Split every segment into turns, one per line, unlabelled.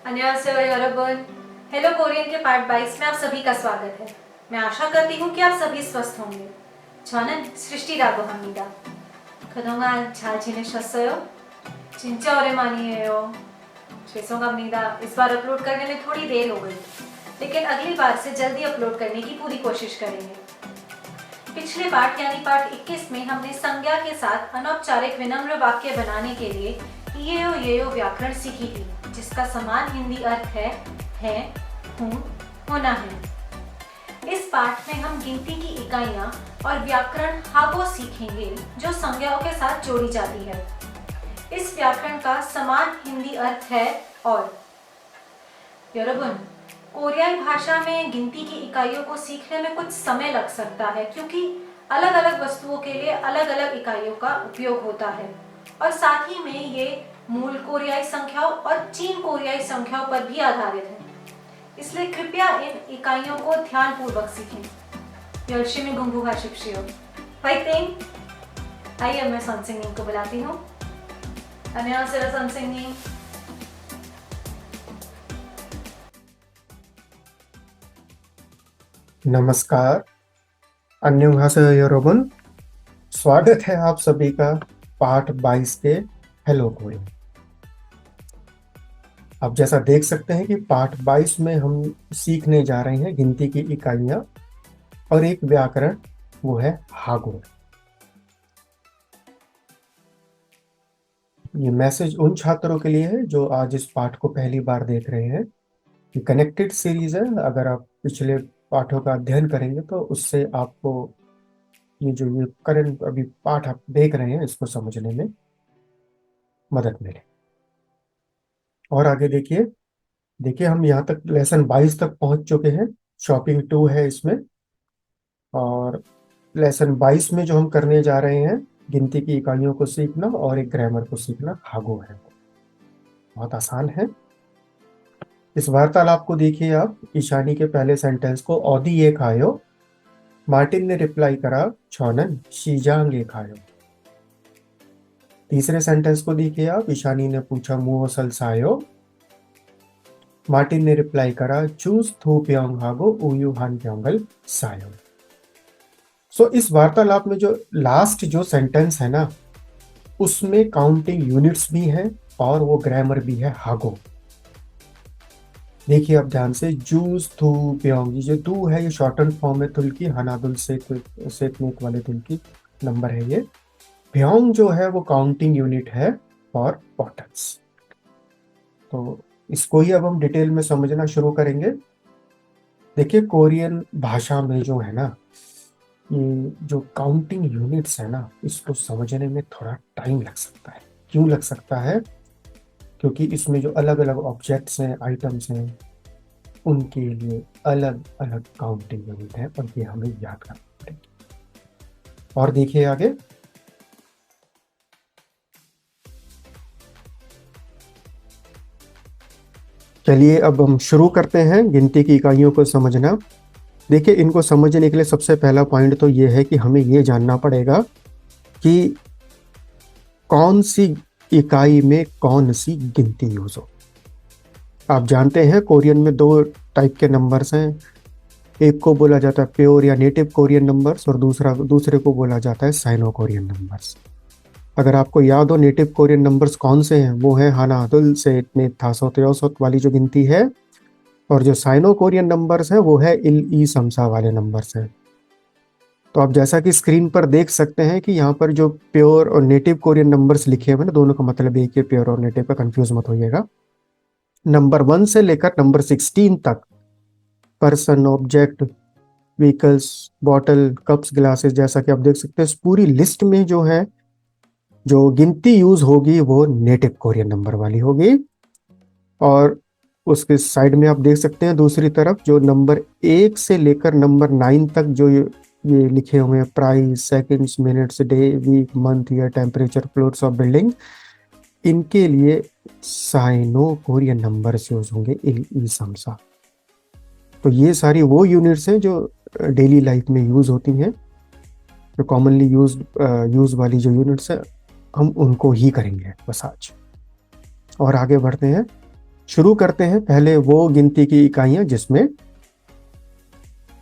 안녕하세요 여러분। Hello Korean के part 22 में आप सभी का स्वागत है। मैं आशा करती हूँ कि आप सभी स्वस्थ होंगे। 저는 सृष्टि라고 합니다। 그동안 잘 지내셨어요? 진짜 오랜만이에요। 죄송합니다, इस बार अपलोड करने में थोड़ी देर हो गई, लेकिन अगली बार से जल्दी अपलोड करने की पूरी कोशिश करेंगे। पिछले पार्ट यानी पार्ट 21 में हमने संज्ञा के साथ अनौपचारिक विनम्र वाक्य बनाने के लिए ये व्याकरण सीखी थी, जिसका समान हिंदी अर्थ है, हूँ, होना है। इस पाठ में हम गिनती की इकाइयाँ और व्याकरण हागो सीखेंगे, जो संज्ञाओं के साथ जोड़ी जाती है। इस व्याकरण का समान हिंदी अर्थ है और। यरबन, कोरियाई भाषा में गिनती की इकाइयों को सीखने में कुछ समय लग सकता है, क्योंकि अलग अलग वस्तुओं के लिए अलग अलग इकाइयों का उपयोग होता है और साथ ही में ये मूल कोरियाई संख्याओं और चीन कोरियाई संख्याओं पर भी आधारित है। इसलिए कृपया इन इकाइयों को ध्यानपूर्वक सीखें। 열심히 공부하십시오। फाइटिंग। आइए मैं 선생님 को बुलाती हूँ। 안녕하세요 선생님।
नमस्कार, अन्योंहासेयो योरोबन। स्वागत है आप सभी का पार्ट 22 के हेलो कोरियन। आप जैसा देख सकते हैं कि पार्ट 22 में हम सीखने जा रहे हैं गिनती की इकाइयां और एक व्याकरण, वो है हागो। ये मैसेज उन छात्रों के लिए है जो आज इस पाठ को पहली बार देख रहे हैं। ये कनेक्टेड सीरीज है, अगर आप पिछले पाठों का अध्ययन करेंगे तो उससे आपको ये करंट अभी पाठ आप देख रहे हैं इसको समझने में मदद मिले। और आगे देखिए देखिए हम यहाँ तक लेसन 22 तक पहुंच चुके हैं। शॉपिंग 2 है इसमें, और लेसन 22 में जो हम करने जा रहे हैं गिनती की इकाइयों को सीखना और एक ग्रामर को सीखना हागो है। बहुत आसान है। इस वार्तालाप को देखिए आप। ईशानी के पहले सेंटेंस को औदी ये खायो, मार्टिन ने रिप्लाई करा छौनन शीजांग ये खायो। तीसरे सेंटेंस को देखिए आप। ईशानी ने पूछा मुओ सलसायो, मार्टिन ने रिप्लाई करा चूज थू प्योंग हागो उयू हान प्योंगल सायो। सो इस वार्तालाप में जो लास्ट जो सेंटेंस है ना, उसमें काउंटिंग यूनिट्स भी हैं और वो ग्रामर भी है हागो। देखिए आप ध्यान से, जूस थू प्योंग, ये जो दू है ये शॉर्टन फॉर्म है तुल की, हनादुल सेतनेक वाले तुल की नंबर है ये। प्योंग जो है वो काउंटिंग यूनिट है फॉर बॉटल्स। तो इसको ही अब हम डिटेल में समझना शुरू करेंगे। देखिए कोरियन भाषा में जो है ना, ये जो काउंटिंग यूनिट्स है ना, इसको समझने में थोड़ा टाइम लग सकता है। क्यों लग सकता है? क्योंकि इसमें जो अलग अलग ऑब्जेक्ट्स हैं, आइटम्स हैं, उनके लिए अलग अलग काउंटिंग यूनिट है और ये हमें याद करना पड़ेगा। और देखिए आगे, चलिए अब हम शुरू करते हैं गिनती की इकाइयों को समझना। देखिए इनको समझने के लिए सबसे पहला पॉइंट तो ये है कि हमें ये जानना पड़ेगा कि कौन सी इकाई में कौन सी गिनती यूज हो। आप जानते हैं कोरियन में दो टाइप के नंबर्स हैं। एक को बोला जाता है प्योर या नेटिव कोरियन नंबर्स और दूसरे को बोला जाता है साइनो कोरियन नंबर्स। अगर आपको याद हो नेटिव कोरियन नंबर्स कौन से हैं, वो है हानादुल से इतने थासोत वाली जो गिनती है, और जो साइनो कोरियन नंबर्स हैं वो है इल ई समसा वाले नंबर्स हैं। तो आप जैसा कि स्क्रीन पर देख सकते हैं कि यहाँ पर जो प्योर और नेटिव कोरियन नंबर्स लिखे हुए हैं, दोनों का मतलब एक ही, प्योर और नेटिव का, कंफ्यूज मत होइएगा। नंबर 1 से लेकर नंबर 16 तक person, object, vehicles, bottle, cups, glasses, जैसा कि आप देख सकते हैं इस पूरी लिस्ट में जो है जो गिनती यूज होगी वो नेटिव कोरियन नंबर वाली होगी। और उसके साइड में आप देख सकते हैं दूसरी तरफ जो नंबर 1 से लेकर नंबर 9 तक जो ये लिखे हुए हैं, price, seconds, minutes, day, week, month, year, temperature, floors of building, इनके लिए साइनो कोरियन नंबर्स यूज होंगे इल ई समसा। तो ये सारी वो यूनिट्स हैं जो डेली लाइफ में यूज होती हैं, जो कॉमनली यूज वाली जो यूनिट्स है, हम उनको ही करेंगे बस आज। और आगे बढ़ते हैं। शुरू करते हैं पहले वो गिनती की इकाइयां जिसमें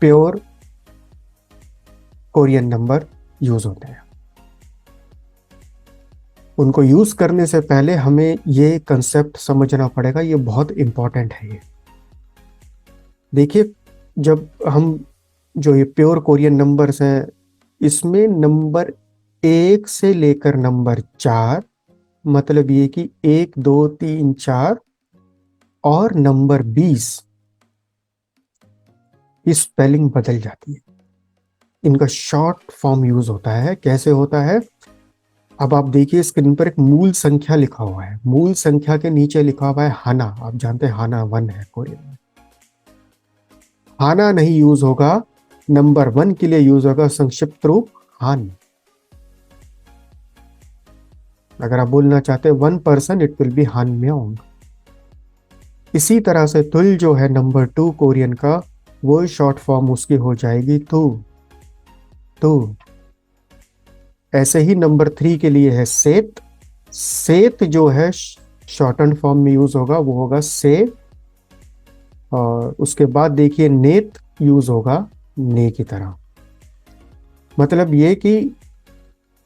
प्योर कोरियन नंबर यूज होते हैं। उनको यूज करने से पहले हमें ये कंसेप्ट समझना पड़ेगा, ये बहुत इंपॉर्टेंट है। ये देखिए, जब हम जो ये प्योर कोरियन नंबर्स हैं, इसमें नंबर 1 से लेकर नंबर 4, मतलब ये कि 1 2 3 4 और नंबर 20 की स्पेलिंग बदल जाती है। इनका शॉर्ट फॉर्म यूज होता है। कैसे होता है? अब आप देखिए स्क्रीन पर एक मूल संख्या लिखा हुआ है, मूल संख्या के नीचे लिखा हुआ है हाना। आप जानते हैं हाना 1 है कोरियन में। हाना नहीं यूज होगा, नंबर 1 के लिए यूज होगा संक्षिप्त रूप हान। अगर आप बोलना चाहते हैं 1%, इट विल बी हान म्योंग। इसी तरह से तुल जो है नंबर 2 कोरियन का, वो शॉर्ट फॉर्म उसकी हो जाएगी तू तू। ऐसे ही नंबर 3 के लिए है सेत। सेत जो है शॉर्टन फॉर्म में यूज होगा, वो होगा से। और उसके बाद देखिए नेत यूज होगा ने की तरह। मतलब ये कि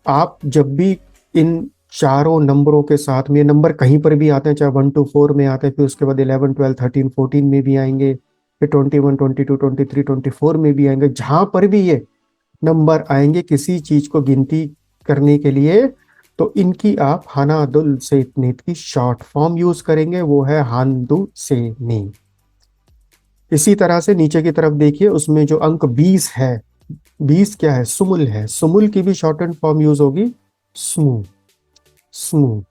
आप जब भी इन चारों नंबरों के साथ में, नंबर कहीं पर भी आते हैं, चाहे 1 to 4 में आते हैं, फिर उसके बाद 11 12 13 14 में भी आएंगे, फिर 21 22 23 24 में भी आएंगे। जहां पर भी ये नंबर आएंगे किसी चीज को गिनती करने के लिए, तो इनकी आप हानादुल से इतनीत की शॉर्ट फॉर्म यूज करेंगे, वो है हानदु से नी। इसी तरह से नीचे की तरफ देखिए, उसमें जो अंक 20 है, 20 क्या है? सुमुल है। सुमुल की भी शॉर्ट एंड फॉर्म यूज होगी स्मू स्मू।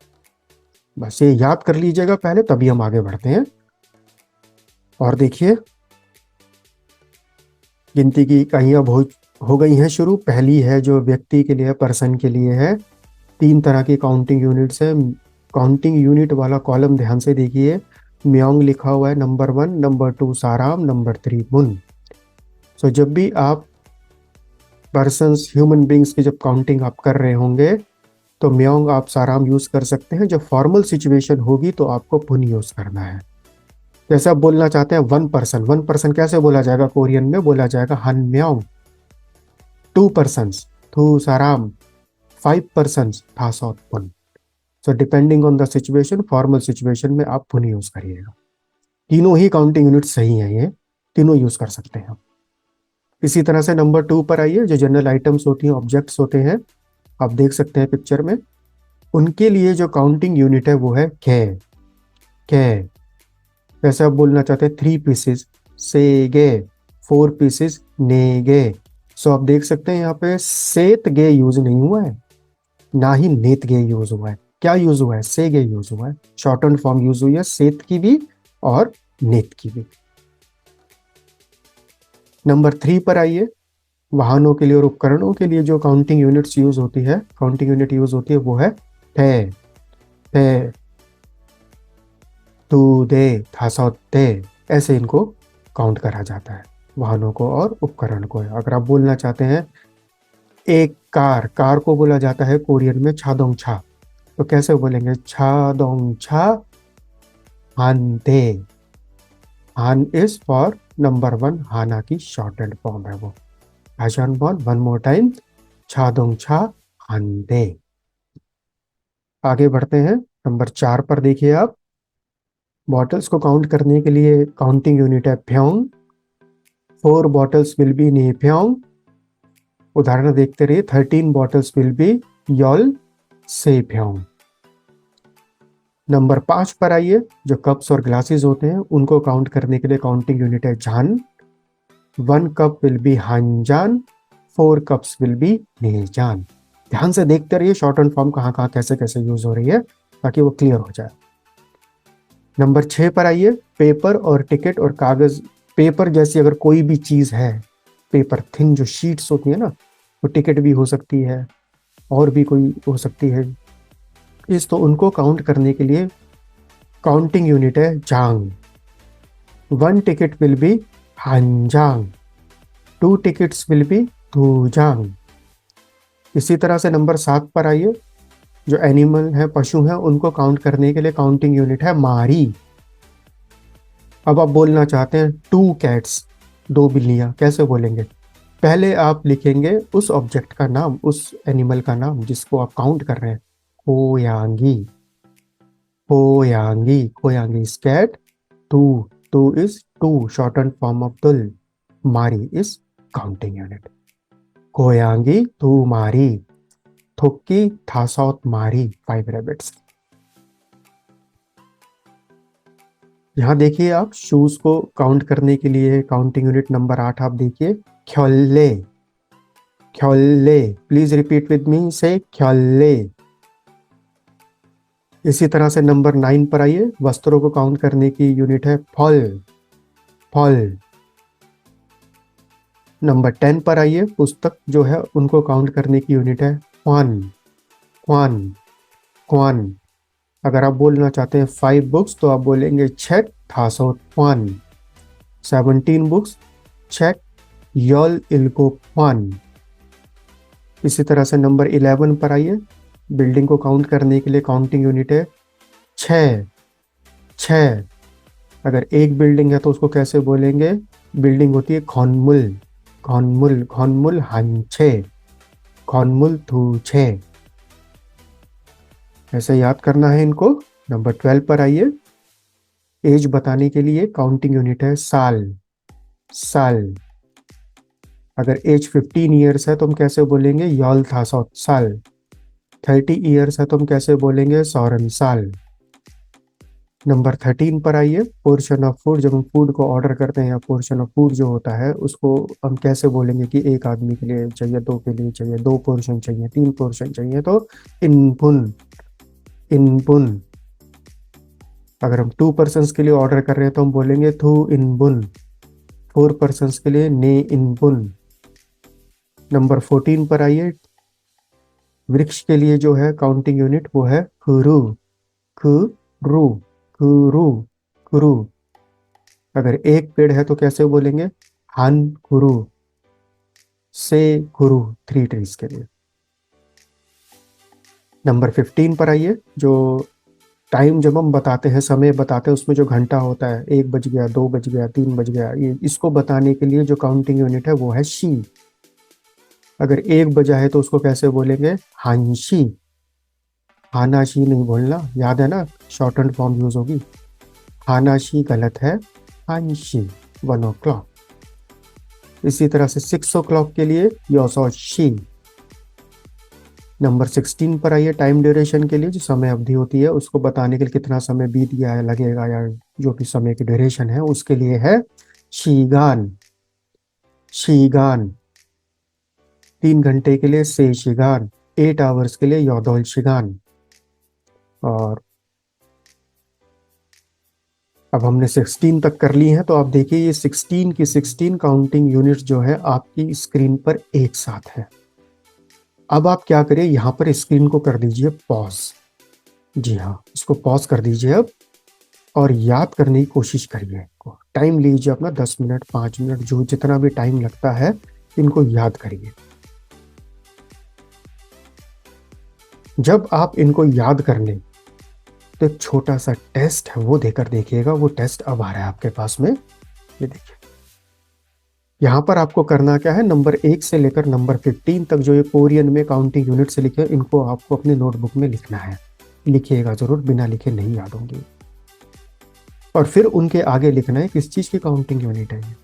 बस ये याद कर लीजिएगा पहले, तभी हम आगे बढ़ते हैं। और देखिए गिनती की इकाइयां बहुत हो गई हैं शुरू। पहली है जो व्यक्ति के लिए, पर्सन के लिए है। 3 तरह की काउंटिंग यूनिट्स है। काउंटिंग यूनिट वाला कॉलम ध्यान से देखिए, म्योंग लिखा हुआ है नंबर 1, नंबर 2 साराम, नंबर 3 मुन। सो जब भी आप पर्सन्स, ह्यूमन बींग्स की जब काउंटिंग आप कर रहे होंगे, तो म्योंग आप साराम यूज कर सकते हैं। जब फॉर्मल सिचुएशन होगी तो आपको पुन यूज करना है। जैसे आप बोलना चाहते हैं 1 पर्सन, 1 पर्सन कैसे बोला जाएगा? कोरियन में बोला जाएगा हन म्योंग। 2 पर्सन्स थू साराम, 5 पर्सन्स था सौत पुन। So depending on the situation, formal situation में आप पुन यूज करिएगा। तीनों ही काउंटिंग यूनिट सही है, ये तीनों यूज कर सकते हैं। इसी तरह से नंबर 2 पर आइए, जो जनरल आइटम्स होती हैं, ऑब्जेक्ट्स होते हैं, आप देख सकते हैं पिक्चर में। उनके लिए जो काउंटिंग यूनिट है वो है कै कै। जैसे आप बोलना चाहते हैं 3 पीसेस से गे, 4 पीसेस ने गे। सो आप देख सकते हैं यहाँ पे सेत गे यूज नहीं हुआ है, ना ही नेत गे यूज हुआ है। क्या यूज हुआ है? से गे यूज हुआ है। शॉर्टन फॉर्म यूज हुई है सेत की भी और नेत की भी। नंबर 3 पर आइए, वाहनों के लिए और उपकरणों के लिए जो काउंटिंग यूनिट्स यूज होती है, काउंटिंग यूनिट यूज होती है, वो है थे थे तू दे था सौ ते। ऐसे इनको काउंट करा जाता है, वाहनों को और उपकरण को। अगर आप बोलना चाहते हैं एक कार, कार को बोला जाता है कोरियन में छादोंग छा, तो कैसे बोलेंगे? छादोंग छा हान दे। हान इज फॉर नंबर 1, हाना की शॉर्ट एंड फॉर्म है वो। भाषण बॉल वन मोर टाइम, छादोंग छा हान दे। आगे बढ़ते हैं, नंबर 4 पर देखिए आप, बॉटल्स को काउंट करने के लिए काउंटिंग यूनिट है प्योंग। 4 बॉटल्स विल बी नी प्योंग। उदाहरण देखते रहिए, 13 बॉटल्स विल बी योल से प्योंग। नंबर 5 पर आइए, जो कप्स और ग्लासेस होते हैं उनको काउंट करने के लिए काउंटिंग यूनिट है जान। 1 कप विल बी हानजान, 4 कप्स विल बी नेजान। ध्यान से देखते रहिए शॉर्ट एंड फॉर्म कहाँ कहाँ कैसे कैसे यूज हो रही है, ताकि वो क्लियर हो जाए। नंबर 6 पर आइए, पेपर और टिकट और कागज। पेपर जैसी अगर कोई भी चीज है, पेपर थिन जो शीट्स होती है ना, वो टिकट भी हो सकती है और भी कोई हो सकती है। तो उनको काउंट करने के लिए काउंटिंग यूनिट है जांग। 1 टिकट विल बी हानजांग, 2 टिकट्स विल बी दूजांग। इसी तरह से नंबर 7 पर आइए, जो एनिमल है, पशु है, उनको काउंट करने के लिए काउंटिंग यूनिट है मारी। अब आप बोलना चाहते हैं 2 कैट्स, 2 बिल्लियां, कैसे बोलेंगे? पहले आप लिखेंगे उस ऑब्जेक्ट का नाम, उस एनिमल का नाम जिसको आप काउंट कर रहे हैं। कोयांगी, कोयांगी, कोयांगी इज कैट। टू, टू इज टू, शॉर्टन फॉर्म ऑफ तुल। मारी इज काउंटिंग यूनिट। कोयांगी तू मारी, थुक्की थासौत मारी, 5 रैबिट्स। यहाँ देखिए आप शूज को काउंट करने के लिए काउंटिंग यूनिट नंबर 8 आप देखिए, ख्योल्ले, ख्योल्ले, प्लीज रिपीट विद मी, से ख्योल्ले। इसी तरह से नंबर 9 पर आइए, वस्त्रों को काउंट करने की यूनिट है फॉल, फॉल। नंबर 10 पर आइए, पुस्तक जो है उनको काउंट करने की यूनिट है क्वान, क्वान, क्वान। अगर आप बोलना चाहते हैं 5 बुक्स तो आप बोलेंगे छेक थासो क्वान, 17 बुक्स छेक यल इल्को क्वान। इसी तरह से नंबर 11 पर आइए, बिल्डिंग को काउंट करने के लिए काउंटिंग यूनिट है 6, 6। अगर एक बिल्डिंग है तो उसको कैसे बोलेंगे? बिल्डिंग होती है खॉनमुल, खॉनमुल, खॉनमुल हांछे, खॉनमुल थूछे। ऐसे याद करना है इनको। नंबर 12 पर आइए, एज बताने के लिए काउंटिंग यूनिट है साल, साल। अगर एज 15 ईयर्स है तो हम कैसे बोलेंगे? यॉल था साल। 30 ईयर्स है तो हम कैसे बोलेंगे? सौरन साल। नंबर 13 पर आइए, पोर्शन ऑफ फूड। जब हम फूड को ऑर्डर करते हैं या पोर्शन ऑफ फूड जो होता है उसको हम कैसे बोलेंगे कि एक आदमी के लिए चाहिए, 2 के लिए चाहिए, 2 पोर्शन चाहिए, 3 पोर्शन चाहिए, तो इनपुन, इनपुन। अगर हम 2 पर्सन्स के लिए ऑर्डर कर रहे हैं तो हम बोलेंगे थू इनबुन, 4 पर्सन्स के लिए ने इनबुन। नंबर 14 पर आइए, वृक्ष के लिए जो है काउंटिंग यूनिट वो है खुरू, खुरू, खुरू, खुरू। अगर एक पेड़ है तो कैसे बोलेंगे? हान खुरू, से खुरू, 3 ट्रीज के लिए। नंबर 15 पर आइए, जो टाइम जब हम बताते हैं, समय बताते हैं, उसमें जो घंटा होता है, 1 बज गया, 2 बज गया, 3 बज गया, ये इसको बताने के लिए जो काउंटिंग यूनिट है वो है शी। अगर 1 बजा है तो उसको कैसे बोलेंगे? हांशी, हानाशी नहीं बोलना, याद है ना, शॉर्ट एंड फॉर्म यूज होगी। हानाशी गलत है, हांशी, 1 o'clock। इसी तरह से 6 o'clock के लिए योसोशी। नंबर 16 पर आइए, टाइम ड्यूरेशन के लिए जो समय अवधि होती है उसको बताने के लिए कितना समय बीत गया है, लगेगा, या जो भी समय की ड्यूरेशन है उसके लिए है शीगान, शीगान। 3 घंटे के लिए से शिगान, 8 आवर्स के लिए योदौल शिगान। और अब हमने 16 तक कर ली है, तो आप देखिए ये 16 की 16 काउंटिंग यूनिट्स जो है आपकी स्क्रीन पर एक साथ है। अब आप क्या करिए, यहाँ पर स्क्रीन को कर दीजिए पॉज। जी हाँ, इसको पॉज कर दीजिए अब, और याद करने की कोशिश करिए। टाइम लीजिए अपना, 10 मिनट, 5 मिनट, जो जितना भी टाइम लगता है इनको याद करिए। जब आप इनको याद कर लें तो एक छोटा सा टेस्ट है वो देकर देखिएगा। वो टेस्ट अब आ रहा है आपके पास में, ये देखिए। यहाँ पर आपको करना क्या है, नंबर 1 से लेकर नंबर 15 तक जो ये कोरियन में काउंटिंग यूनिट से लिखे, इनको आपको अपने नोटबुक में लिखना है। लिखिएगा जरूर, बिना लिखे नहीं याद होंगी। और फिर उनके आगे लिखना है किस चीज की काउंटिंग यूनिट है ये।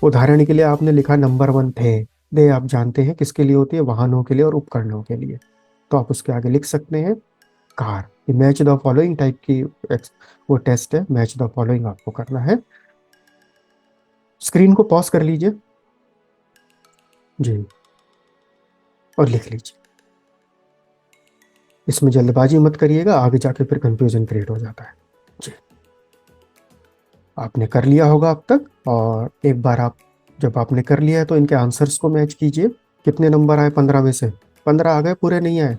उदाहरण के लिए आपने लिखा नंबर 1 थे, दे आप जानते हैं किसके लिए होती है? वाहनों के लिए और उपकरणों के लिए। तो आप उसके आगे लिख सकते हैं car. Match the following type की वो टेस्ट है, मैच द फॉलोइंग आपको करना है। स्क्रीन को पॉज कर लीजिए जी, और लिख लीजिए। इसमें जल्दबाजी मत करिएगा, आगे जाके फिर कंफ्यूजन क्रिएट हो जाता है जी। आपने कर लिया होगा अब तक, और एक बार आप जब आपने कर लिया है तो इनके आंसर्स को मैच कीजिए। कितने नंबर आए 15 में से? 15 आ गए, पूरे नहीं आए?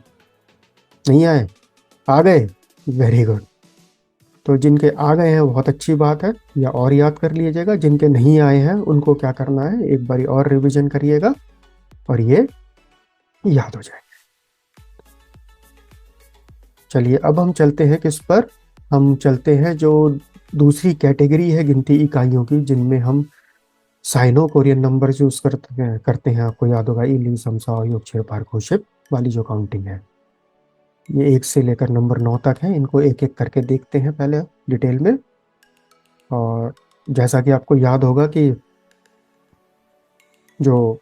नहीं आए, आ गए, वेरी गुड। तो जिनके आ गए हैं बहुत अच्छी बात है, या और याद कर लीजिएगा। जिनके नहीं आए हैं उनको क्या करना है, एक बारी और रिवीजन करिएगा और ये याद हो जाए। चलिए अब हम चलते हैं किस पर, हम चलते हैं जो दूसरी कैटेगरी है गिनती इकाइयों की जिनमें हम साइनो कोरियन नंबर यूज करते हैं। आपको याद होगा इली समसा योग छेड़ पार खोशिप वाली जो काउंटिंग है, ये 1 से लेकर नंबर 9 तक है। इनको एक एक करके देखते हैं पहले डिटेल में। और जैसा कि आपको याद होगा कि जो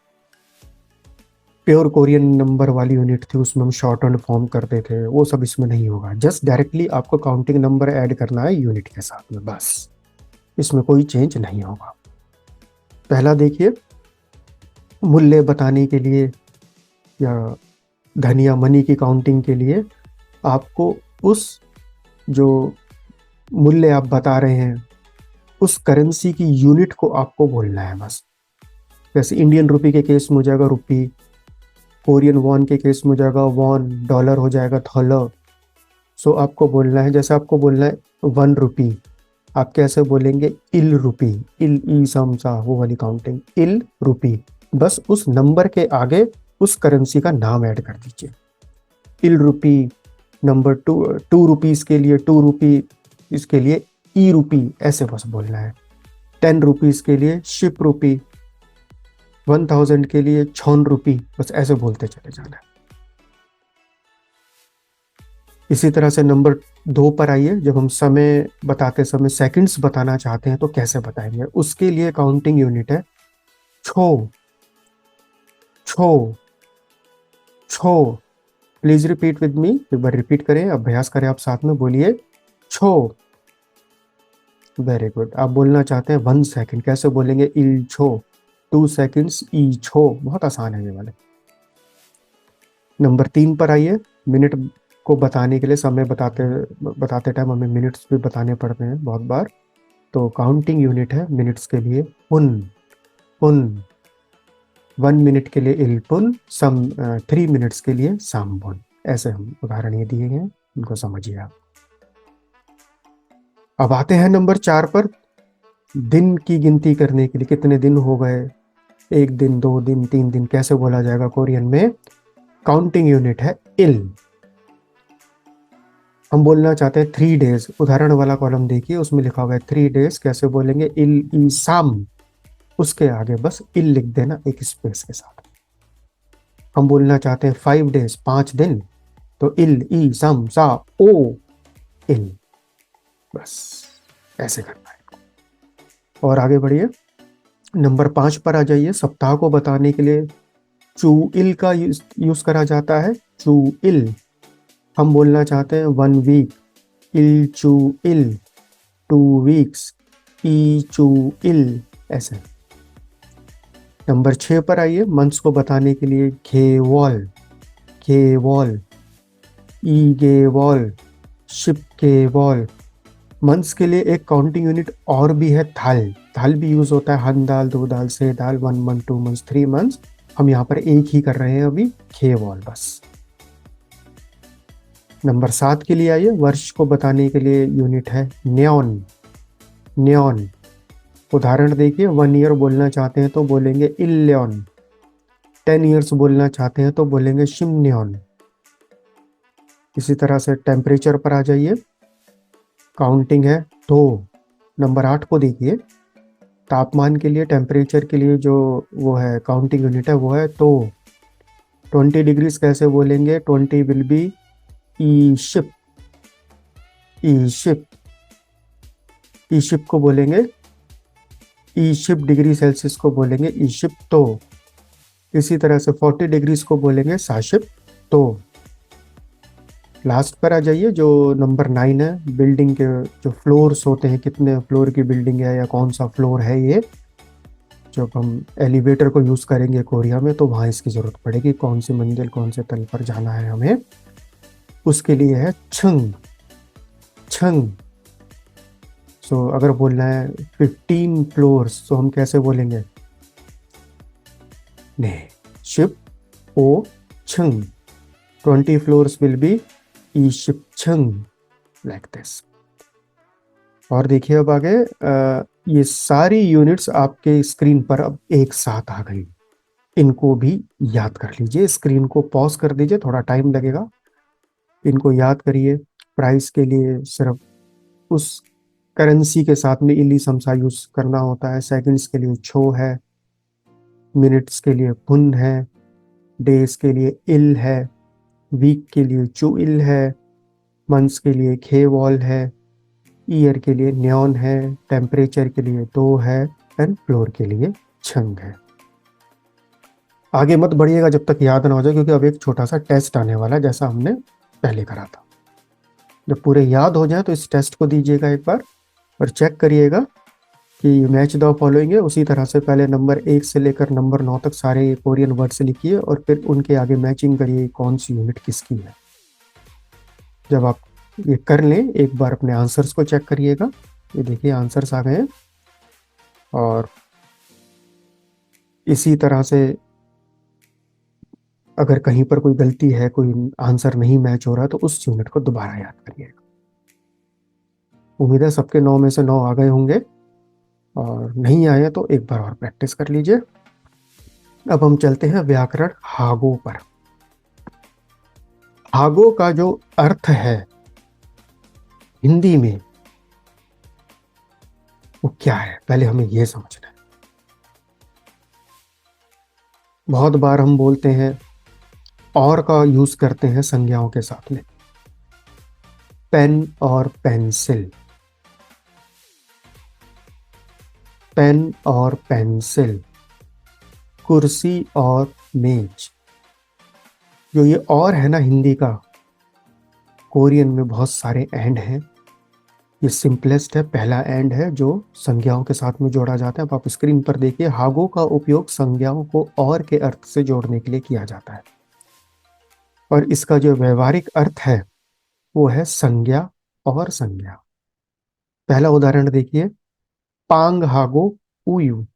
प्योर कोरियन नंबर वाली यूनिट थी उसमें हम शॉर्ट हैंड फॉर्म करते थे, वो सब इसमें नहीं होगा। जस्ट डायरेक्टली आपको काउंटिंग नंबर ऐड करना है यूनिट के साथ में, बस इसमें कोई चेंज नहीं होगा। पहला देखिए, मूल्य बताने के लिए या धन या मनी की काउंटिंग के लिए आपको उस जो मूल्य आप बता रहे हैं उस करेंसी की यूनिट को आपको बोलना है बस। जैसे इंडियन रुपी के केस में हो जाएगा रुपी, कोरियन वॉन के केस में हो जाएगा वॉन, डॉलर हो जाएगा डॉलर। सो आपको बोलना है, जैसे आपको बोलना है 1 रुपी, आप कैसे बोलेंगे इल रुपी, इल ई समसा वो वाली काउंटिंग, इल रुपी। बस उस नंबर के आगे उस करेंसी का नाम ऐड कर दीजिए। इल रुपी। नंबर 2 रुपीज के लिए 2 रुपी, इसके लिए ई रुपी, ऐसे बस बोलना है। 10 रुपीज के लिए शिप रुपी, 1000 के लिए छौन रुपी, बस ऐसे बोलते चले जाना है। इसी तरह से नंबर 2 पर आइए। जब हम समय बताते समय सेकंड्स बताना चाहते हैं तो कैसे बताएंगे, उसके लिए काउंटिंग यूनिट है छो। छो छो। प्लीज रिपीट विद मी, एक बार रिपीट करें, अभ्यास करें, आप साथ में बोलिए छो। Very good. आप बोलना चाहते हैं 1 सेकंड, कैसे बोलेंगे इल छो। 2 सेकंड्स ई छो, बहुत आसान है ये वाले। नंबर 3 पर आइए। मिनट को बताने के लिए, समय बताते टाइम हमें मिनट्स भी बताने पड़ते हैं बहुत बार, तो काउंटिंग यूनिट है मिनट्स के लिए पुन। पुन। 1 मिनट के लिए इल पुन, 3 मिनट्स के लिए साम पुन। ऐसे हम उदाहरण ये दिए हैं, इनको समझिए आप। अब आते हैं नंबर 4 पर। दिन की गिनती करने के लिए कितने दिन हो गए, 1 दिन, 2 दिन, 3 दिन, कैसे बोला जाएगा कोरियन में, काउंटिंग यूनिट है इल। हम बोलना चाहते हैं 3 डेज, उदाहरण वाला कॉलम देखिए, उसमें लिखा हुआ है 3 डेज, कैसे बोलेंगे इल ई साम, उसके आगे बस इल लिख देना एक स्पेस के साथ। हम बोलना चाहते हैं 5 डेज, 5 दिन, तो इल ई सम सा ओ इल, बस ऐसे करना है। और आगे बढ़िए, नंबर 5 पर आ जाइए। सप्ताह को बताने के लिए चू इल का यूज करा जाता है, चू इल। हम बोलना चाहते हैं 1 वीक, इल चू इल, 2 वीक्स, ई चू इल, ऐसे। नंबर 6 पर आइए। मंथ्स को बताने के लिए घेवॉल, घेवॉल, ई गेवॉल, शिप गेवॉल। मंथ्स के लिए एक काउंटिंग यूनिट और भी है थाल। थाल भी यूज होता है, 1 दाल, 2 दाल, 6 दाल, 1 मंथ, 2 मंथ्स, 3 मंथ्स। हम यहाँ पर एक ही कर रहे हैं अभी, घेवॉल बस। नंबर 7 के लिए आइए। वर्ष को बताने के लिए यूनिट है न्योन, न्योन। उदाहरण देखिए, 1 ईयर बोलना चाहते हैं तो बोलेंगे इल्योन, 10 ईयर्स बोलना चाहते हैं तो बोलेंगे शिमन्योन। इसी तरह से टेम्परेचर पर आ जाइए। काउंटिंग है तो नंबर 8 को देखिए। तापमान के लिए, टेम्परेचर के लिए जो वो है काउंटिंग यूनिट है वो है तो। 20 डिग्रीज कैसे बोलेंगे, 20 विल बी ई शिप, ई शिप। ई शिप को बोलेंगे ई शिप, डिग्री सेल्सियस को बोलेंगे ई शिप तो। इसी तरह से 40 डिग्रीज को बोलेंगे साशिप तो। लास्ट पर आ जाइए, जो नंबर 9 है। बिल्डिंग के जो फ्लोर्स होते हैं, कितने फ्लोर की बिल्डिंग है या कौन सा फ्लोर है ये, जब हम एलिवेटर को यूज़ करेंगे कोरिया में तो वहाँ इसकी ज़रूरत पड़ेगी, कौन सी मंजिल कौन से तल पर जाना है हमें, उसके लिए है छंग, छंग। सो अगर बोलना है 15 फ्लोर्स तो हम कैसे बोलेंगे, ने शिप ओ छंग, 20 फ्लोर्स विल बी ई शिप छंग, लाइक दिस। और देखिए अब आगे, ये सारी यूनिट्स आपके स्क्रीन पर अब एक साथ आ गई। इनको भी याद कर लीजिए, स्क्रीन को पॉज कर दीजिए, थोड़ा टाइम लगेगा, इनको याद करिए। प्राइस के लिए सिर्फ उस करेंसी के साथ में इली समसा यूज करना होता है। सेकंड्स के लिए छो है, मिनट्स के लिए पुन है, डेज के लिए इल है, वीक के लिए चुइल है, मंथ्स के लिए खेवॉल है, ईयर के लिए न्योन है, टेम्परेचर के लिए दो है, एंड फ्लोर के लिए छंग है। आगे मत बढ़िएगा जब तक याद ना हो जाए, क्योंकि अब एक छोटा सा टेस्ट आने वाला है जैसा हमने पहले करा था। जब पूरे याद हो जाए तो इस टेस्ट को दीजिएगा एक बार और चेक करिएगा कि मैच द फॉलोइंग है। उसी तरह से पहले नंबर 1 से लेकर नंबर 9 तक सारे कोरियन वर्ड से लिखिए और फिर उनके आगे मैचिंग करिए कौन सी यूनिट किसकी है। जब आप ये कर लें एक बार अपने आंसर्स को चेक करिएगा। ये देखिए आंसर्स आ गए हैं और इसी तरह से अगर कहीं पर कोई गलती है, कोई आंसर नहीं मैच हो रहा तो उस यूनिट को दोबारा याद करिएगा। उम्मीद है सबके 9 में से 9 आ गए होंगे और नहीं आए तो एक बार और प्रैक्टिस कर लीजिए। अब हम चलते हैं व्याकरण हागो पर। हागो का जो अर्थ है हिंदी में वो क्या है, पहले हमें यह समझना है। बहुत बार हम बोलते हैं और का यूज करते हैं संज्ञाओं के साथ में, पेन और पेंसिल, पेन और पेंसिल, कुर्सी और मेज। जो ये और है ना हिंदी का, कोरियन में बहुत सारे एंड हैं। ये सिंपलेस्ट है, पहला एंड है जो संज्ञाओं के साथ में जोड़ा जाता है। अब आप स्क्रीन पर देखिए, हागो का उपयोग संज्ञाओं को और के अर्थ से जोड़ने के लिए किया जाता है और इसका जो व्यवहारिक अर्थ है वो है संज्ञा और संज्ञा। पहला उदाहरण देखिए, पांग हागो उयू,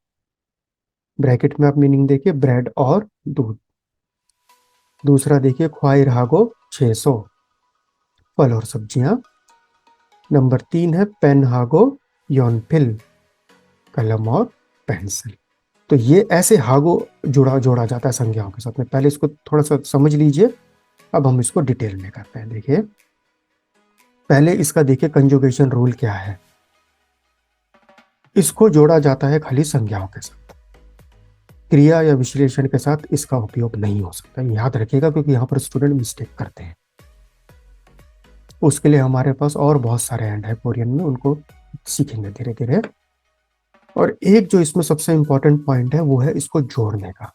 ब्रैकेट में आप मीनिंग देखिए ब्रेड और दूध। दूसरा देखिए, ख्वाइर हागो 600, फल और सब्जियां। नंबर 3 है पेन हागो योनफिल, कलम और पेंसिल। तो ये ऐसे हागो जोड़ा जाता है संज्ञाओं के साथ में। पहले इसको थोड़ा सा समझ लीजिए, अब हम इसको डिटेल में करते हैं। देखिए पहले इसका देखिए कंजुगेशन रूल क्या है। इसको जोड़ा जाता है खाली संज्ञाओं के साथ, क्रिया या विश्लेषण के साथ इसका उपयोग नहीं हो सकता। याद रखिएगा क्योंकि यहाँ पर स्टूडेंट मिस्टेक करते हैं। उसके लिए हमारे पास और बहुत सारे एंड है कोरियन में, उनको सीखेंगे धीरे धीरे। और एक जो इसमें सबसे इंपॉर्टेंट पॉइंट है वो है इसको जोड़ने का।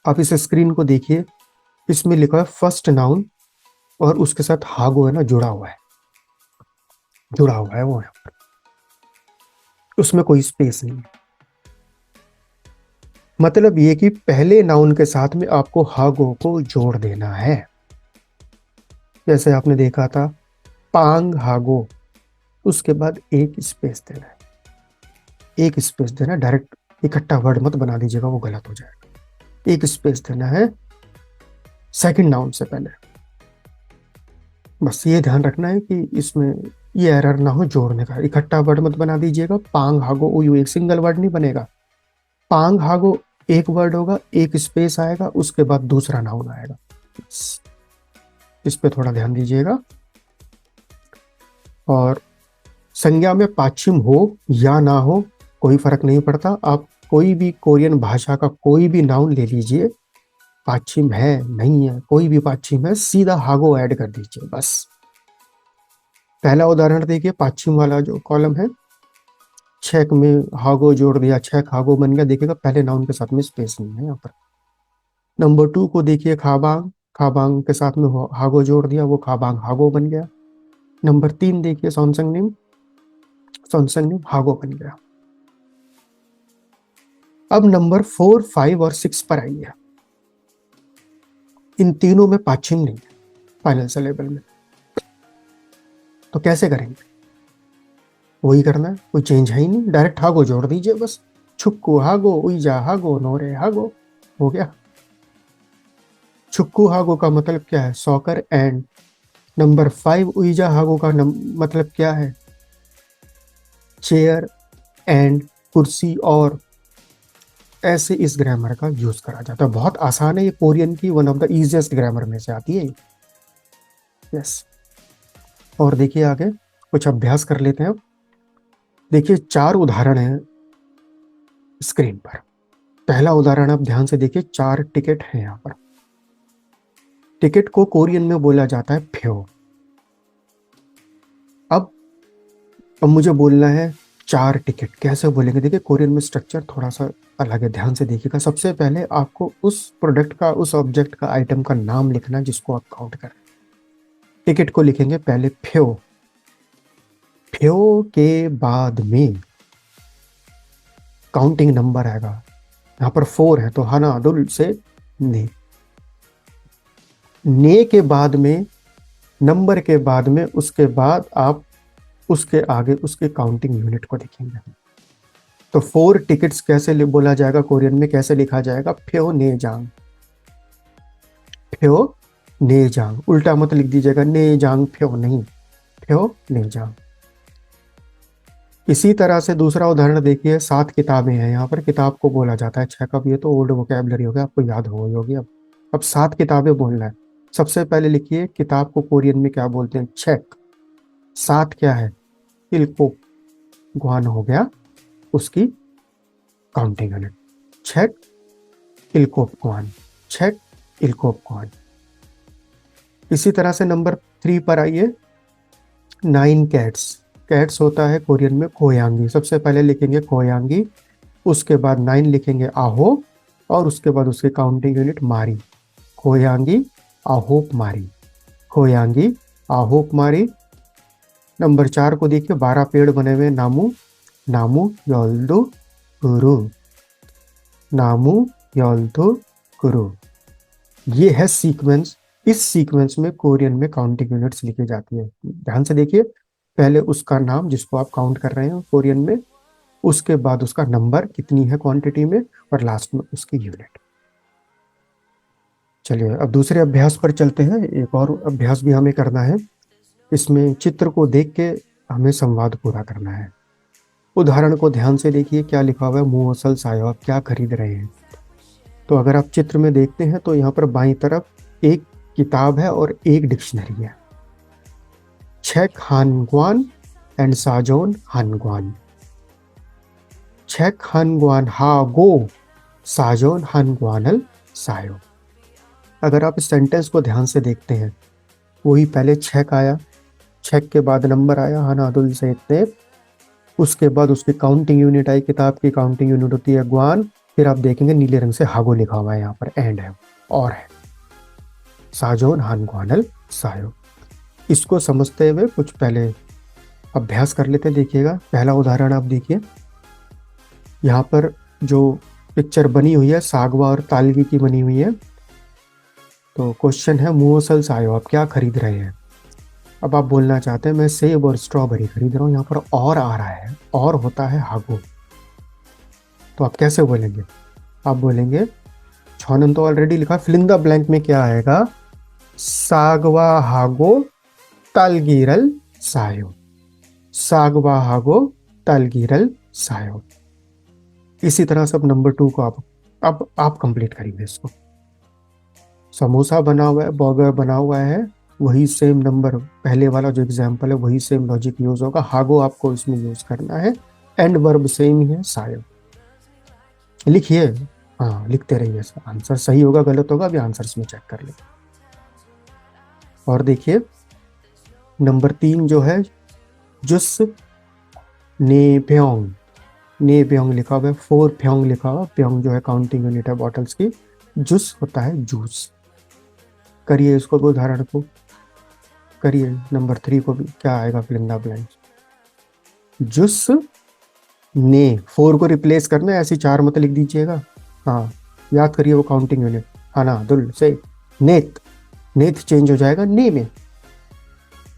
आप इस स्क्रीन को देखिए, इसमें लिखा है फर्स्ट नाउन और उसके साथ हागो है ना, जुड़ा हुआ है वो यहाँ पर, उसमें कोई स्पेस नहीं है। मतलब ये कि पहले नाउन के साथ में आपको हागो को जोड़ देना है। जैसे आपने देखा था पांग हागो, उसके बाद एक स्पेस देना है, एक स्पेस देना। डायरेक्ट इकट्ठा वर्ड मत बना दीजिएगा, वो गलत हो जाएगा। एक स्पेस देना है सेकंड नाउन से पहले। बस ये ध्यान रखना है कि इसमें ये एरर ना हो जोड़ने का। इकट्ठा वर्ड मत बना दीजिएगा। पांग हागो उयू एक सिंगल वर्ड नहीं बनेगा। पांग हागो एक वर्ड होगा, एक स्पेस आएगा, उसके बाद दूसरा नाउन आएगा। इस पे थोड़ा ध्यान दीजिएगा। और संज्ञा में पाछिम हो या ना हो कोई फर्क नहीं पड़ता। आप कोई भी कोरियन भाषा का कोई भी नाउन ले लीजिए, पाछिम है नहीं है, कोई भी पाछिम है, सीधा हागो ऐड कर दीजिए बस। पहला उदाहरण देखिए, पाछिम वाला जो कॉलम है, छेक में हागो जोड़ दिया, छेक हागो बन गया। देखिएगा पहले नाउन के साथ में स्पेस नहीं है यहाँ पर। नंबर 2 को देखिए, खाबांग, खाबांग के साथ में हागो जोड़ दिया, वो खाबांग हागो बन गया। नंबर 3 देखिए, सॉन्संगनिम, सॉन्संगनिम हागो बन गया। अब नंबर 4, 5 और 6 पर आइए। इन तीनों में पाछिम नहीं है फाइनल सिलेबल में, तो कैसे करेंगे? वही करना है, कोई चेंज है ही नहीं, डायरेक्ट हागो जोड़ दीजिए बस। छुक्कू हागो, उइजा हागो, नोरे हागो, हो गया। छुक्कू हागो का मतलब क्या है? Soccer and. नंबर 5 उइजा हागो का मतलब क्या है? चेयर एंड, कुर्सी और। ऐसे इस ग्रामर का यूज करा जाता है। बहुत आसान है, ये कोरियन की one of the easiest grammar में से आती है। यस। और देखिए आगे, कुछ अभ्यास कर लेते हैं। देखिए 4 उदाहरण हैं स्क्रीन पर। पहला उदाहरण आप ध्यान से देखिए, 4 टिकट हैं यहाँ पर। टिकट को कोरियन में बोला जाता है फ्यो। अब मुझे बोलना है 4 टिकट, कैसे बोलेंगे? देखिए कोरियन में स्ट्रक्चर थोड़ा सा अलग है, ध्यान से देखिएगा। सबसे पहले आपको उस प्रोडक्ट का, उस ऑब्जेक्ट का, आइटम का नाम लिखना जिसको आप काउंट करें। टिकट को लिखेंगे पहले फ्यो, फ्यो के बाद में काउंटिंग नंबर आएगा। यहाँ पर 4 है तो हाना दुल से ने के बाद में, नंबर के बाद में, उसके बाद आप उसके आगे उसके काउंटिंग यूनिट को देखेंगे। तो 4 टिकट्स कैसे बोला जाएगा कोरियन में, कैसे लिखा जाएगा? फ्यो ने जांग, फ्यो ने जांग। उल्टा मत लिख दीजिएगा, ने जांग फ्यो नहीं, फ्यो ने जांग। इसी तरह से दूसरा उदाहरण देखिए, 7 किताबें हैं यहाँ पर। किताब को बोला जाता है चेकअप, ये तो ओल्ड वोकैबुलरी हो गया, आपको याद हो गई होगी। अब 7 किताबें बोलना है। सबसे पहले लिखिए किताब को कोरियन में क्या बोलते हैं? चेक। 7 क्या है? इल्को गुआन हो गया उसकी काउंटिंग यूनिट। छेक इल्कोप गुआन, छेक इल्कोप गुआन। इसी तरह से नंबर 3 पर आइए, 9 कैट्स। कैट्स होता है कोरियन में कोयांगी। सबसे पहले लिखेंगे कोयांगी, उसके बाद 9 लिखेंगे आहो, और उसके बाद उसकी काउंटिंग यूनिट मारी। कोयांगी आहोप मारी, कोयांगी आहोप मारी। नंबर 4 को देखिए, 12 पेड़ बने हुए, नामू, नामू योल्दो गुरु, नामू योल्दो गुरु। ये है सीक्वेंस। इस सीक्वेंस में कोरियन में काउंटिंग यूनिट्स लिखी जाती है। ध्यान से देखिए, पहले उसका नाम जिसको आप काउंट कर रहे हैं कोरियन में, उसके बाद उसका नंबर कितनी है क्वांटिटी में, और लास्ट में उसकी यूनिट। चलिए अब दूसरे अभ्यास पर चलते हैं। एक और अभ्यास भी हमें करना है। इसमें चित्र को देख के हमें संवाद पूरा करना है। उदाहरण को ध्यान से देखिए, क्या लिखा हुआ है? मुओसल सायो, आप क्या खरीद रहे हैं? तो अगर आप चित्र में देखते हैं तो यहाँ पर बाईं तरफ एक किताब है और एक डिक्शनरी है। छेक हानग्वान एंड साजोन हानग्वान, छेक हानग्वान हागो साजोन हानग्वानल सायो। अगर आप इस सेंटेंस को ध्यान से देखते हैं, वही पहले छेक आया, छेक के बाद नंबर आया हानादुल से इतने, उसके बाद उसकी काउंटिंग यूनिट आई, किताब की काउंटिंग यूनिट होती है ग्वान। फिर आप देखेंगे नीले रंग से हागो लिखा हुआ है, यहाँ पर एंड है और है, साजोन हानग्वानल सायो। इसको समझते हुए कुछ पहले अभ्यास कर लेते हैं। देखिएगा पहला उदाहरण आप देखिए, यहाँ पर जो पिक्चर बनी हुई है सागवा और तालगी की बनी हुई है। तो क्वेश्चन है मुओसल सायो, आप क्या खरीद रहे हैं? अब आप बोलना चाहते हैं मैं सेब और स्ट्रॉबेरी खरीद रहा हूँ। यहाँ पर और आ रहा है, और होता है हागो। तो आप कैसे बोलेंगे? आप बोलेंगे, छौनन तो ऑलरेडी लिखा, फिलिंग द ब्लैंक में क्या आएगा? सागवा हागो तालगीरल सायो, सागवा हागो तालगीरल सायो। इसी तरह से अब नंबर 2 को आप कंप्लीट करेंगे इसको। समोसा बना हुआ है, बर्गर बना हुआ है, वही सेम नंबर, पहले वाला जो एग्जाम्पल है वही सेम लॉजिक यूज होगा। हागो आपको इसमें यूज करना है, एंड वर्ब सेम ही है सायो। लिखिए, हाँ लिखते रहिए, आंसर सही होगा गलत होगा अभी आंसर्स में चेक कर ले। और देखिए नंबर 3 जो है, जुस ने प्योंग, ने प्योंग लिखा हुआ है, 4 प्योंग लिखा हुआ, प्योंग जो है काउंटिंग यूनिट है बॉटल्स की, जूस होता है जूस। करिए इसको भी, उदाहरण को करिए, नंबर 3 को भी। क्या आएगा फिलिंग द ब्लैंक? जुस ने, 4 को रिप्लेस करना है, ऐसी 4 मत लिख दीजिएगा। हाँ याद करिए वो काउंटिंग यूनिट, हाना दुल से नेत, नेत चेंज हो जाएगा ने में।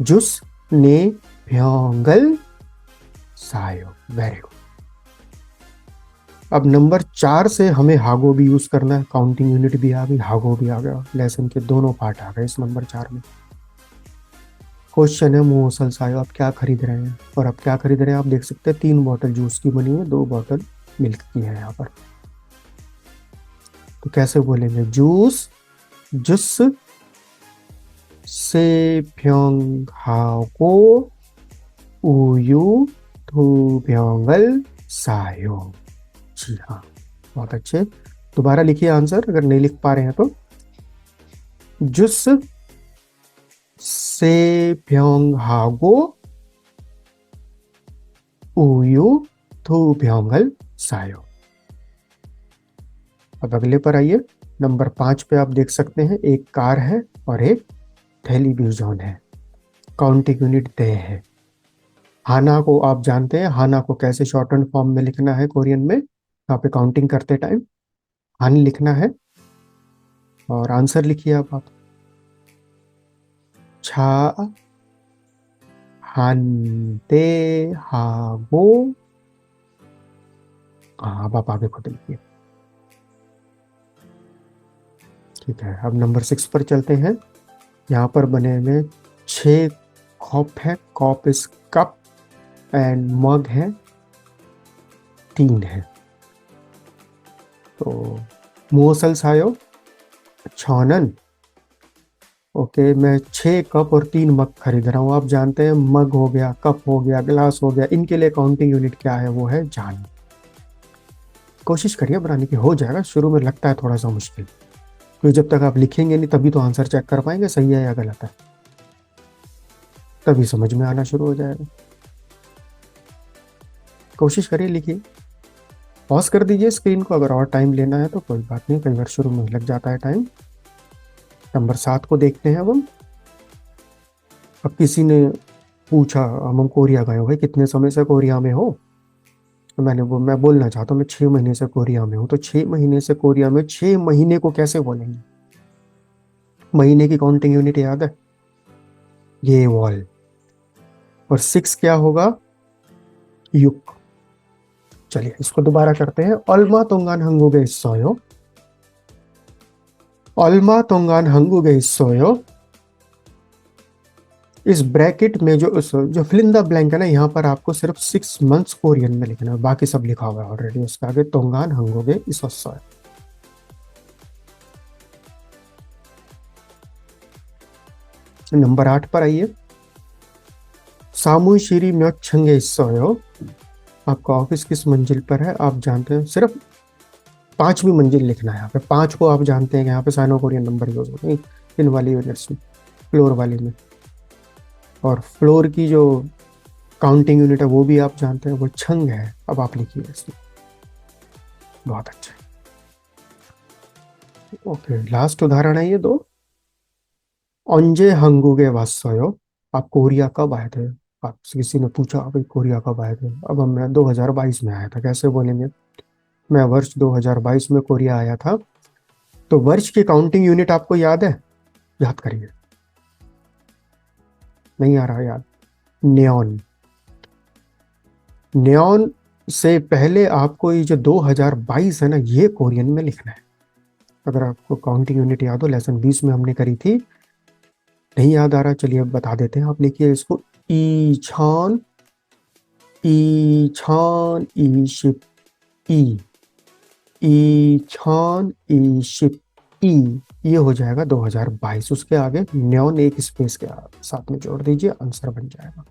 जुस ने प्योंगल सायो, वेरी गुड। अब नंबर 4 से हमें हागो भी यूज करना है, काउंटिंग यूनिट भी आ गई, हागो भी आ गया, लेसन के दोनों पार्ट आ गए इस नंबर 4 में। क्वेश्चन है मुओसल सायो, आप क्या खरीद रहे हैं? और आप क्या खरीद रहे हैं आप देख सकते हैं, 3 बॉटल जूस की बनी है, 2 बॉटल मिल्क की है यहाँ पर। तो कैसे बोलेंगे? जूस, जुस से प्योंग हागो उयू थू ब्योंगल सायो। जी हाँ, बहुत अच्छे। दोबारा लिखिए आंसर अगर नहीं लिख पा रहे हैं तो। जुस से ब्योंगहागो उयू थू ब्योंगल सायो। अब अगले पर आइए। नंबर 5 पे आप देख सकते हैं एक कार है और एक टेलीविजन है। काउंटिंग यूनिट दे है। हाना को आप जानते हैं, हाना को कैसे शॉर्ट एंड फॉर्म में लिखना है कोरियन में, यहाँ पे काउंटिंग करते टाइम हान लिखना है। और आंसर लिखिए आप। छा हानते हागो। हाँ, अब आप आगे खुद लिखिए। ठीक है, अब नंबर 6 पर चलते हैं। यहाँ पर बने हुए 6 कप है। कप इस कप एंड मग है 3 है। तो मोसल सायो छानन। ओके, मैं 6 कप और 3 मग खरीद रहा हूँ। आप जानते हैं मग हो गया, कप हो गया, गिलास हो गया, इनके लिए काउंटिंग यूनिट क्या है? वो है जान। कोशिश करिए बनाने की, हो जाएगा। शुरू में लगता है थोड़ा सा मुश्किल, क्योंकि जब तक आप लिखेंगे नहीं तभी तो आंसर चेक कर पाएंगे सही है या गलत है, तभी समझ में आना शुरू हो जाएगा। कोशिश करिए, लिखिए। पॉज कर दीजिए स्क्रीन को, अगर और टाइम लेना है तो कोई बात नहीं, कई बार शुरू में लग जाता है टाइम। नंबर 7 को देखते हैं अब हम। अब किसी ने पूछा, हम कोरिया गए हो भाई, कितने समय से कोरिया में हो? तो मैं बोलना चाहता हूँ मैं 6 महीने से कोरिया में हूँ। तो 6 महीने से कोरिया में, 6 महीने को कैसे बोलेंगे? महीने की काउंटिंग यूनिट याद है? ये वॉल। और 6 क्या होगा? युक। चलिए इसको दोबारा करते हैं। अल्मा तोंगान हंगुगे सोयो। अल्मा तोंगान हंगुगे सोयो। इस ब्रैकेट में जो फिल इन द ब्लैंक है ना, यहाँ पर आपको सिर्फ 6 मंथ्स कोरियन में लिखना है, बाकी सब लिखा हुआ है ऑलरेडी। उसके आगे तोंगान हंगोगे इस सोयो। नंबर 8 पर आइए। सामू श्री म्योक छंगे सोयो। आपका ऑफिस किस मंजिल पर है? आप जानते हैं, सिर्फ 5वीं मंजिल लिखना है यहाँ पे। 5 को आप जानते हैं कि यहाँ पे साइनो कोरियन नंबर यूज होते हैं इन वाली यूनिट्स में, फ्लोर वाली में। और फ्लोर की जो काउंटिंग यूनिट है वो भी आप जानते हैं, वो छंग है। अब आप लिखिए इसमें। बहुत अच्छा। ओके, लास्ट उदाहरण है ये 2। अंजे हंगुगे वासयो। आप कोरिया कब आए थे? आप किसी ने पूछा भाई कोरिया कब आए थे? अब मैं 2022 में आया था, कैसे बोलेंगे? मैं वर्ष 2022 में कोरिया आया था। तो वर्ष की काउंटिंग यूनिट आपको याद है? याद करिए। नहीं आ रहा याद? नियॉन। नियॉन से पहले आपको ये जो 2022 है ना, ये कोरियन में लिखना है। अगर आपको काउंटिंग यूनिट याद हो, लेसन 20 में हमने करी थी। नहीं याद आ रहा, चलिए अब बता देते हैं। आप लिखिए इसको। ईछान ईछान ईशिप ई। ईछान ईशिप ई। ये हो जाएगा 2022। उसके आगे न्योन एक स्पेस के साथ में जोड़ दीजिए, आंसर बन जाएगा।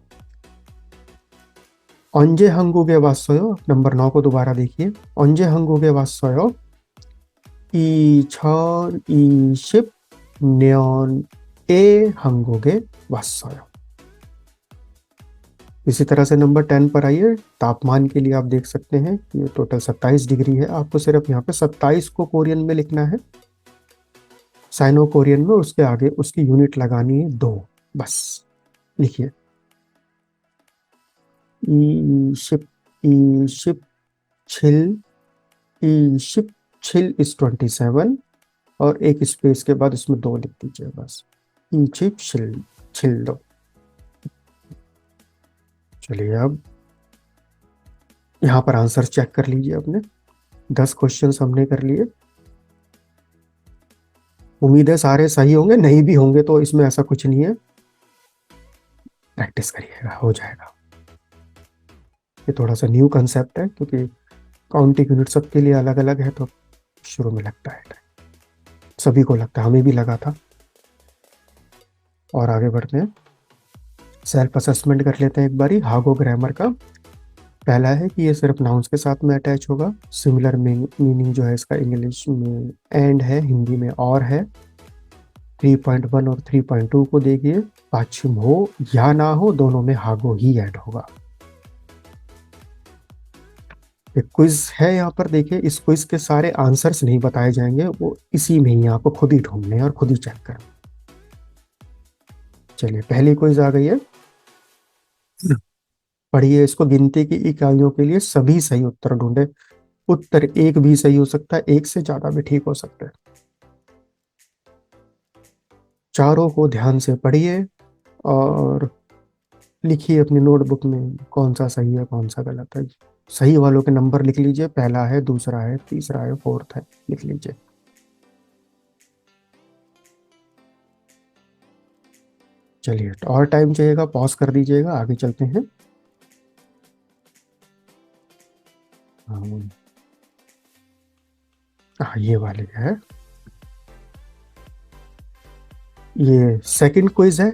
언제 한국에 왔어요? नंबर 9 को दोबारा देखिए। 언제 한국에 왔어요? 2020년에 한국에 왔어요। इसी तरह से नंबर 10 पर आइए। तापमान के लिए आप देख सकते हैं ये टोटल 27 डिग्री है। आपको सिर्फ यहाँ पे 27 को कोरियन में लिखना है, साइनो कोरियन में। उसके आगे उसकी यूनिट लगानी है 2, बस। लिखिए। ईशिप ईशिप छिल। ईशिप छिल इज 27 और एक स्पेस के बाद इसमें 2 लिख दीजिए, बस। ईशिप छिल छिल 2। चलिए अब यहाँ पर आंसर चेक कर लीजिए अपने। 10 क्वेश्चन हमने कर लिए। उम्मीद है सारे सही होंगे, नहीं भी होंगे तो इसमें ऐसा कुछ नहीं है, प्रैक्टिस करिएगा, हो जाएगा। ये थोड़ा सा न्यू कंसेप्ट है क्योंकि काउंटिंग यूनिट सबके लिए अलग अलग है, तो शुरू में लगता है, सभी को लगता है, हमें भी लगा था। और आगे बढ़ते हैं। सेल्फ असेसमेंट कर लेते हैं एक बारी हागो ग्रामर का। पहला है कि ये सिर्फ नाउन्स के साथ में अटैच होगा। सिमिलर मीनिंग जो है इसका इंग्लिश में एंड है, हिंदी में और है। 3.1 और 3.2 को देखिए, पाछिम हो या ना हो दोनों में हागो ही ऐड होगा। एक क्विज है यहाँ पर, देखिए इस क्विज के सारे आंसर्स नहीं बताए जाएंगे, वो इसी में ही आपको खुद ही ढूंढने हैं और खुद ही चेक करना। चलिए पहली क्विज आ गई है, पढ़िए इसको। गिनती की इकाइयों के लिए सभी सही उत्तर ढूंढे। उत्तर एक भी सही हो सकता है, एक से ज्यादा भी ठीक हो सकता है। चारों को ध्यान से पढ़िए और लिखिए अपनी नोटबुक में कौन सा सही है कौन सा गलत है। सही वालों के नंबर लिख लीजिए, पहला है, दूसरा है, तीसरा है, फोर्थ है, लिख लीजिए। चलिए और टाइम चाहिएगा पॉज कर दीजिएगा, आगे चलते हैं। ये वाले है, ये सेकंड क्विज है,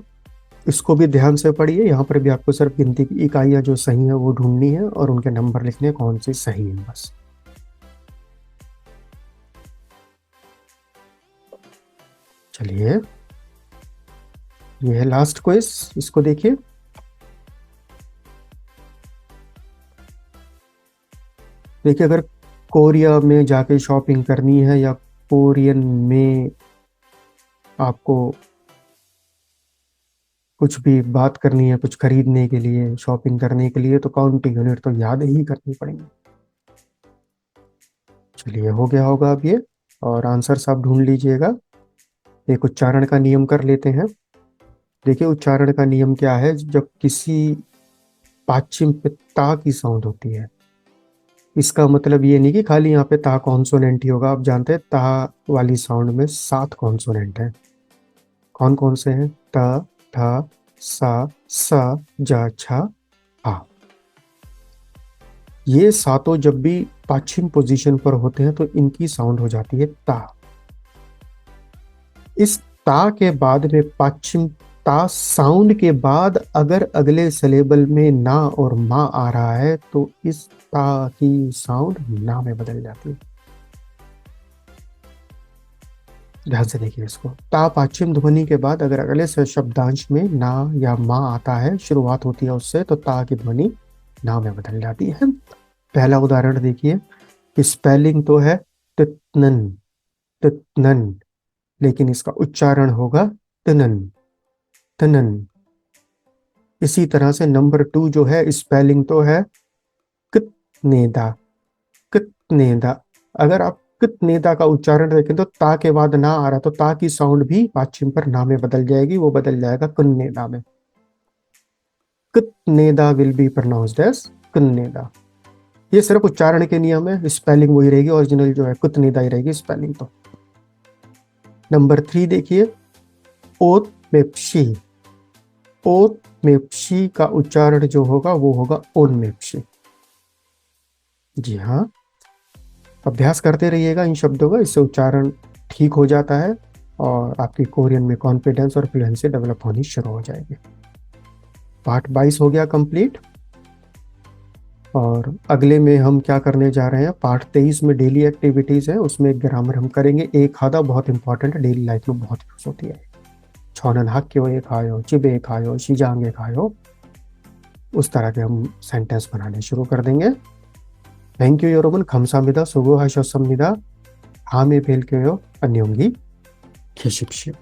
इसको भी ध्यान से पढ़िए। यहाँ पर भी आपको सिर्फ गिनती की इकाइयां जो सही है वो ढूंढनी है और उनके नंबर लिखने हैं कौन सी सही है बस। चलिए ये है लास्ट क्विज, इसको देखिए। देखिए अगर कोरिया में जाके शॉपिंग करनी है या कोरियन में आपको कुछ भी बात करनी है, कुछ खरीदने के लिए, शॉपिंग करने के लिए, तो काउंटिंग यूनिट तो याद ही करनी पड़ेगी। चलिए हो गया होगा अब ये, और आंसर आप ढूंढ लीजिएगा। एक उच्चारण का नियम कर लेते हैं। देखिए उच्चारण का नियम क्या है, जब किसी पाछिम पे ता की साउंड होती है, इसका मतलब ये नहीं कि खाली यहाँ पे ता कॉन्सोनेंट ही होगा। आप जानते हैं ता वाली साउंड में 7 कॉन्सोनेंट हैं। कौन कौन से हैं? त, थ, स, स, ज, छ, आ। ये सातों जब भी पाछिम पोजीशन पर होते हैं तो इनकी साउंड हो जाती है ता। इस ता के बाद में पाछिम ता साउंड के बाद अगर अगले सिलेबल में ना और मा आ रहा है तो इस ता की साउंड ना में बदल जाती है। ध्यान से देखिए इसको। ता पाछिम ध्वनि के बाद अगर अगले शब्दांश में ना या मा आता है, शुरुआत होती है उससे, तो ता की ध्वनि ना में बदल जाती है। पहला उदाहरण देखिए, स्पेलिंग तो है तितनन, तितनन, लेकिन इसका उच्चारण होगा तनन, तनन। इसी तरह से नंबर 2 जो है, स्पेलिंग तो है कितनेदा, कितनेदा। अगर आप कितनेदा का उच्चारण देखें तो ता के बाद ना आ रहा, तो ता की साउंड भी पाछिम पर ना में बदल जाएगी, वो बदल जाएगा कुन्नेदा में। कितनेदा विल बी प्रोनाउंस्ड एज कुन्नेदा। ये सिर्फ उच्चारण के नियम है, स्पेलिंग वही रहेगी, ओरिजिनल जो है कुतनेदा ही रहेगी स्पेलिंग तो। नंबर 3 देखिए, ओत मेप्शी, ओत मेप्शी का उच्चारण जो होगा वो होगा ओन मेप्शी। जी हाँ, अभ्यास करते रहिएगा इन शब्दों का, इससे उच्चारण ठीक हो जाता है और आपकी कोरियन में कॉन्फिडेंस और फ्लुएंसी डेवलप होनी शुरू हो जाएगी। पार्ट 22 हो गया कंप्लीट, और अगले में हम क्या करने जा रहे हैं, पार्ट 23 में डेली एक्टिविटीज है, उसमें ग्रामर हम करेंगे। एक आधा बहुत इंपॉर्टेंट, डेली लाइफ में बहुत यूज होती है। छोनन हाक्यो ए खायो, चिबे खायो, शिजांगे खायो, उस तरह के हम सेंटेंस बनाने शुरू कर देंगे। Thank you 여러분, 감사합니다. 수고하셨습니다. 다음에 뵐게요. 안녕히 계십시오.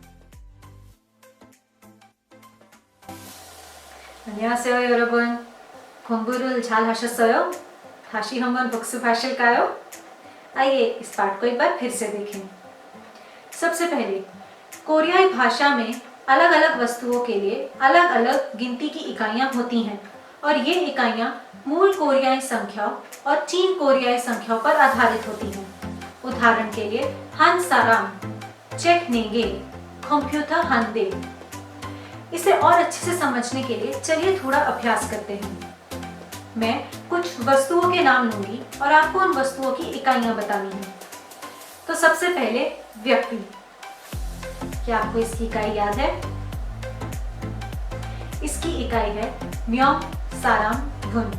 안녕하세요 여러분. 공부를 잘 하셨어요? 다시 한번 복습하실까요? आइए इस पाठ को एक बार फिर से देखें। सबसे पहले कोरियाई भाषा में अलग अलग वस्तुओं के लिए अलग अलग गिनती की इकाइयां होती हैं और ये इकाइयां मूल कोरियाई संख्या और चीन कोरियाई संख्याओं पर आधारित होती हैं। उदाहरण के लिए हान साराम, चेक नेंगे, कंप्यूटर हानदे। इसे और अच्छे से समझने के लिए चलिए थोड़ा अभ्यास करते हैं। मैं कुछ वस्तुओं के नाम लूंगी और आपको उन वस्तुओं की इकाइयां बतानी है। तो सबसे पहले व्यक्ति, क्या आपको इसकी इकाई याद है? इसकी जिसकी इकाई है म्योम साराम धुन।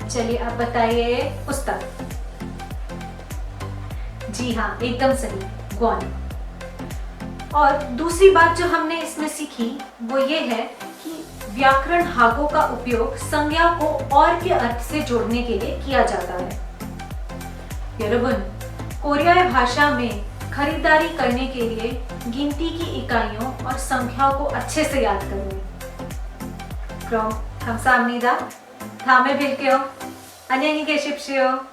चलिए अब बताइए पुस्तक। जी हाँ, एकदम सही, ग्वॉन। और दूसरी बात जो हमने इसमें सीखी वो ये है कि व्याकरण हागों का उपयोग संज्ञा को और के अर्थ से जोड़ने के लिए किया जाता है। यरोबुन, कोरियाई भाषा में खरीदारी करने के लिए गिनती की इकाइयों और संख्याओं को अच्छे से याद करिए। 그럼 감사합니다. 다음에 뵐게요. 안녕히 계십시오.